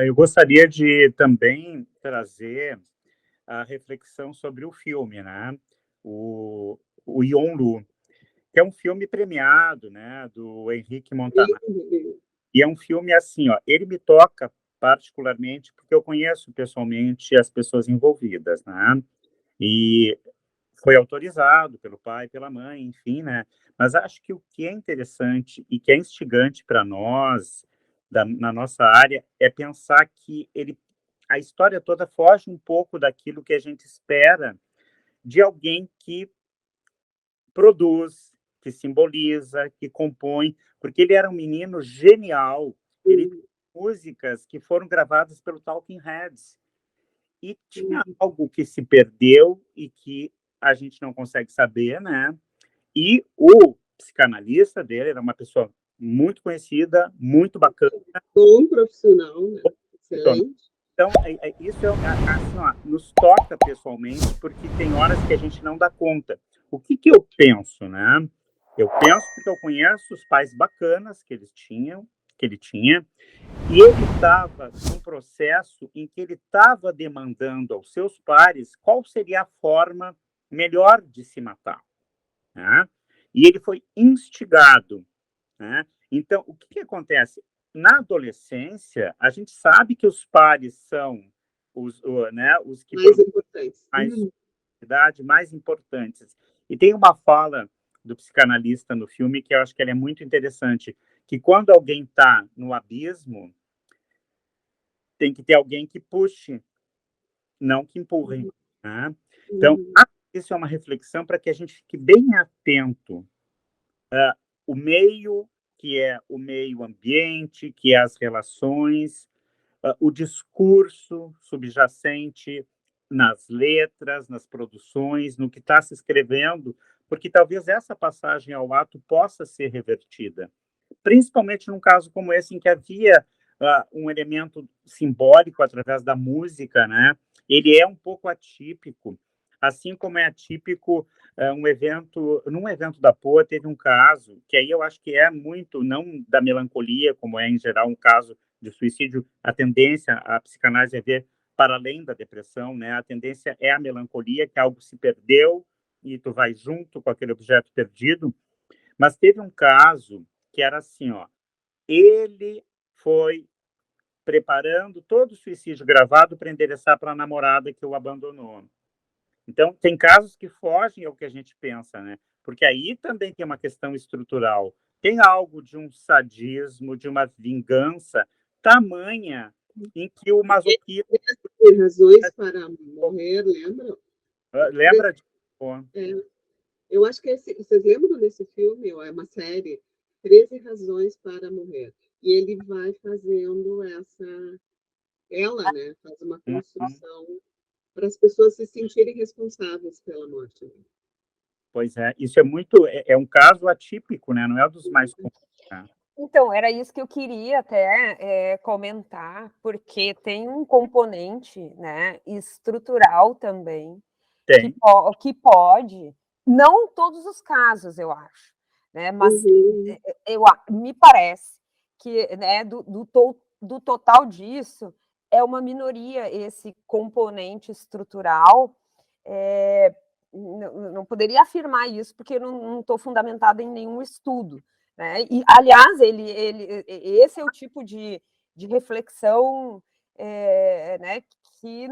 Eu gostaria de também trazer a reflexão sobre o filme, né, o Yondu, que é um filme premiado, né, do Henrique Montanan. Sim. E é um filme assim, ó, ele me toca particularmente, porque eu conheço pessoalmente as pessoas envolvidas, né, e foi autorizado pelo pai, pela mãe, enfim, né, mas acho que o que é interessante e que é instigante para nós, na nossa área, é pensar que a história toda foge um pouco daquilo que a gente espera de alguém que produz, que simboliza, que compõe, porque ele era um menino genial. Ele tem Uhum, músicas que foram gravadas pelo Talking Heads. E tinha uhum. algo que se perdeu e que a gente não consegue saber, né? E o psicanalista dele era uma pessoa muito conhecida, muito bacana, Bom profissional, né? Excelente. então, isso assim, ó, nos toca pessoalmente, porque tem horas que a gente não dá conta. O que que eu penso, né? Eu penso porque eu conheço os pais bacanas que ele tinha, e ele estava num processo em que ele estava demandando aos seus pares qual seria a forma melhor de se matar, né? E ele foi instigado, né? Então, o que que acontece? Na adolescência, a gente sabe que os pares são né, os que Mais produzem importantes. mais idade, mais importantes. E tem uma fala do psicanalista no filme que eu acho que ela é muito interessante, que quando alguém está no abismo, tem que ter alguém que puxe, não que empurre, Uhum, né? Então, uhum, isso é uma reflexão para que a gente fique bem atento. O meio, que é o meio ambiente, que é as relações, o discurso subjacente nas letras, nas produções, no que está se escrevendo, porque talvez essa passagem ao ato possa ser revertida, principalmente num caso como esse, em que havia um elemento simbólico através da música, né? Ele é um pouco atípico, assim como é atípico num evento da Poa teve um caso, que aí eu acho que é muito, não da melancolia, como é em geral um caso de suicídio, a tendência, a psicanálise é ver para além da depressão, né? A tendência é a melancolia, que algo se perdeu e tu vai junto com aquele objeto perdido. Mas teve um caso que era assim, ó, ele foi preparando todo o suicídio gravado para endereçar para a namorada que o abandonou. Então, tem casos que fogem ao que a gente pensa, né? Porque aí também tem uma questão estrutural. Tem algo de um sadismo, de uma vingança tamanha em que o masoquismo. Tem razões para morrer, lembram? Lembra de. Pô, É, eu acho que vocês lembram desse filme? É uma série, 13 Razões para Morrer. E ele vai fazendo ela, né, faz uma construção para as pessoas se sentirem responsáveis pela morte. pois é, isso é muito. É um caso atípico, né? Não é um dos mais comuns. Né? Então, era isso que eu queria até, comentar, porque tem um componente, né, estrutural também, Tem. que pode não todos os casos, eu acho, né, mas, Uhum. me parece que, né, do total disso, é uma minoria esse componente estrutural, eh, não poderia afirmar isso, porque eu não estou fundamentada em nenhum estudo, né, e aliás esse é o tipo de reflexão, né, que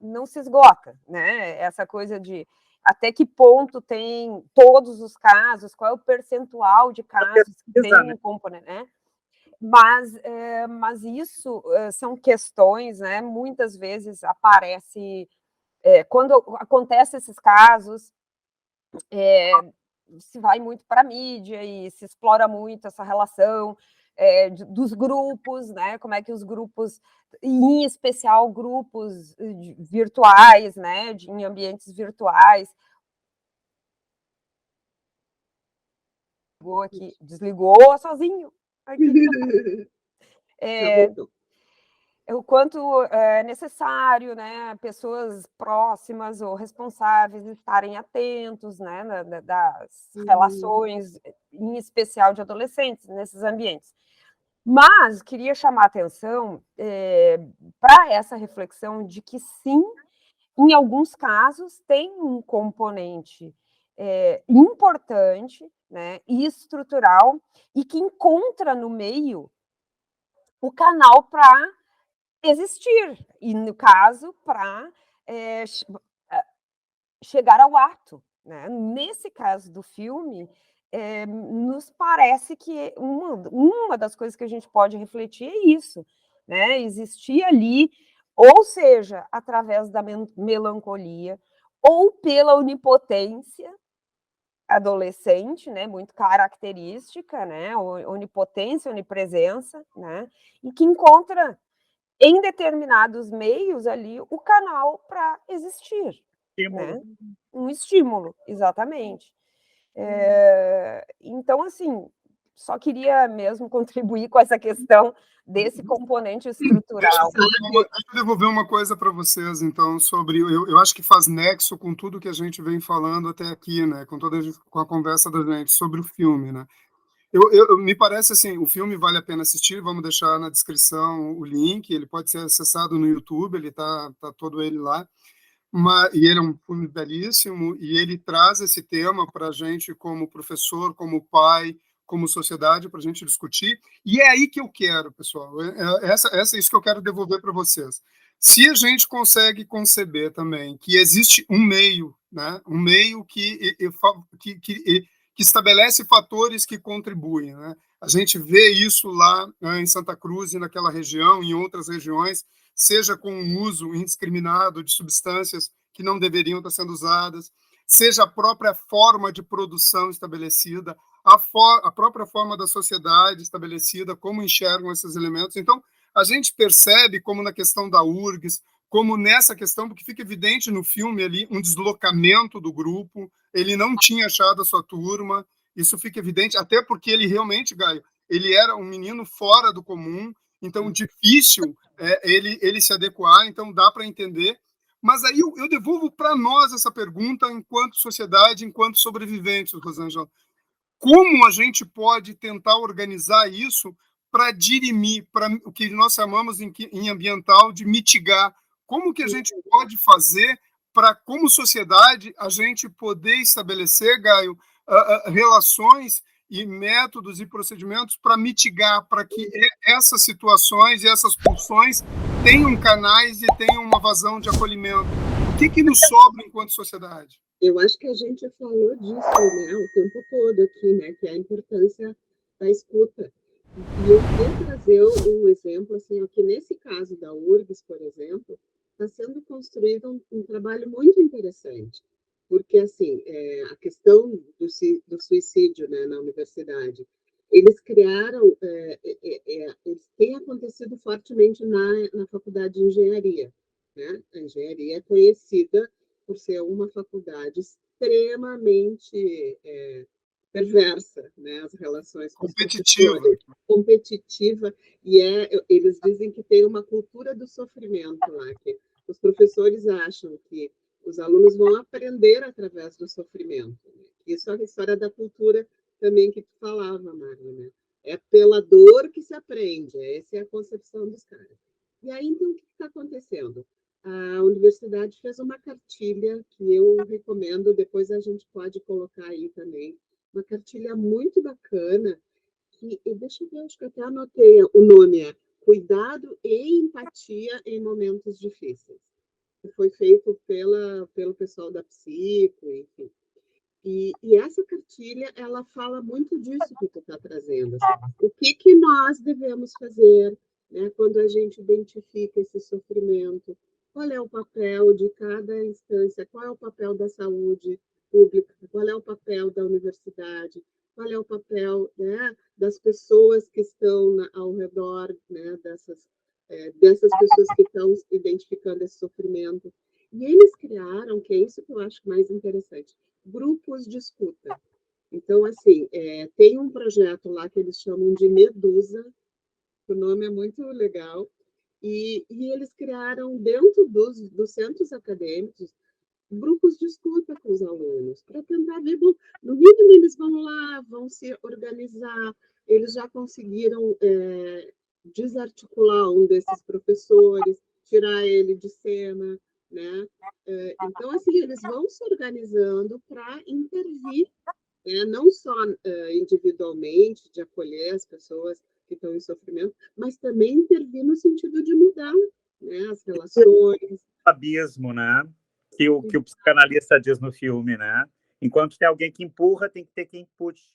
não se esgota, né, essa coisa de até que ponto tem todos os casos, qual é o percentual de A casos que pesquisa, tem né? um componente, né, mas isso, são questões, né, muitas vezes aparece, quando acontece esses casos, se vai muito para a mídia e se explora muito essa relação, dos grupos, né, como é que os grupos, em especial grupos virtuais, né, em ambientes virtuais, desligou aqui, desligou sozinho. Aqui. Já É, voltou. o quanto é necessário, né, pessoas próximas ou responsáveis estarem atentos, né, das relações, em especial de adolescentes, nesses ambientes. Mas queria chamar a atenção para essa reflexão de que sim, em alguns casos tem um componente importante, né, e estrutural, e que encontra no meio o canal para existir, e no caso, para chegar ao ato, né. Nesse caso do filme, nos parece que uma das coisas que a gente pode refletir é isso, né, existir ali, ou seja, através da melancolia, ou pela onipotência adolescente, né, muito característica, né, onipotência, onipresença, né, e que encontra em determinados meios ali o canal para existir, Estímulo. né? Um estímulo, exatamente. Então, assim, só queria mesmo contribuir com essa questão desse componente estrutural. Deixa eu devolver uma coisa para vocês, então, sobre. Eu acho que faz nexo com tudo que a gente vem falando até aqui, né? Com a conversa da gente sobre o filme, né? Me parece assim, o filme vale a pena assistir, vamos deixar na descrição o link, ele pode ser acessado no YouTube, ele tá todo ele lá, e ele é um filme belíssimo, e ele traz esse tema para a gente como professor, como pai, como sociedade, para a gente discutir, e é aí que eu quero, pessoal, é isso que eu quero devolver para vocês. Se a gente consegue conceber também que existe um meio, né, um meio que estabelece fatores que contribuem, né? A gente vê isso lá, né, em Santa Cruz e naquela região, em outras regiões, seja com o uso indiscriminado de substâncias que não deveriam estar sendo usadas, seja a própria forma de produção estabelecida, a própria forma da sociedade estabelecida, como enxergam esses elementos. Então, a gente percebe, como na questão da URGS, como nessa questão, porque fica evidente no filme ali um deslocamento do grupo, ele não tinha achado a sua turma, isso fica evidente, até porque ele realmente, Gaio, ele era um menino fora do comum, então difícil ele se adequar, então dá para entender. Mas aí eu devolvo para nós essa pergunta enquanto sociedade, enquanto sobreviventes, Rosângela. Como a gente pode tentar organizar isso para dirimir, para o que nós chamamos em ambiental de mitigar? Como que a gente pode fazer para, como sociedade, a gente poder estabelecer, Gaio, relações e métodos e procedimentos para mitigar, para que essas situações e essas pulsões tenham canais e tenham uma vazão de acolhimento? O que nos sobra enquanto sociedade? Eu acho que a gente falou disso, né, o tempo todo aqui, né, que é a importância da escuta. E eu queria trazer um exemplo, assim, ó, que nesse caso da URGS, por exemplo, está sendo construído um trabalho muito interessante, porque, assim, a questão do suicídio, né, na universidade, eles criaram, eles têm acontecido fortemente na faculdade de engenharia, né? A engenharia é conhecida por ser uma faculdade extremamente perversa, né? As relações com competitiva, e eles dizem que tem uma cultura do sofrimento lá, que os professores acham que os alunos vão aprender através do sofrimento. Né? Isso é a história da cultura também que tu falava, Mário, né? É pela dor que se aprende, essa é a concepção dos caras. E aí, então, o que está acontecendo? A universidade fez uma cartilha que eu recomendo, depois a gente pode colocar aí também, uma cartilha muito bacana, que, deixa eu ver, acho que até anotei, o nome é Cuidado e Empatia em Momentos Difíceis, que foi feito pelo pessoal da Psico, enfim. E essa cartilha, ela fala muito disso que tu está trazendo. Assim. O que nós devemos fazer, né, quando a gente identifica esse sofrimento? Qual é o papel de cada instância? Qual é o papel da saúde pública? Qual é o papel da universidade? Qual é o papel, né, das pessoas que estão ao redor, né, dessas pessoas que estão identificando esse sofrimento? E eles criaram, que é isso que eu acho mais interessante, grupos de escuta. Então, assim, tem um projeto lá que eles chamam de Medusa, o nome é muito legal, E eles criaram, dentro dos centros acadêmicos, grupos de escuta com os alunos, para tentar ver, bom, no mínimo eles vão lá, vão se organizar, eles já conseguiram desarticular um desses professores, tirar ele de cena, né? Então, assim, eles vão se organizando para intervir, né? Não só individualmente, de acolher as pessoas que estão em sofrimento, mas também intervir no sentido de mudar, né, as relações. Abismo, né? Que o psicanalista diz no filme, né? Enquanto tem alguém que empurra, tem que ter quem puxe.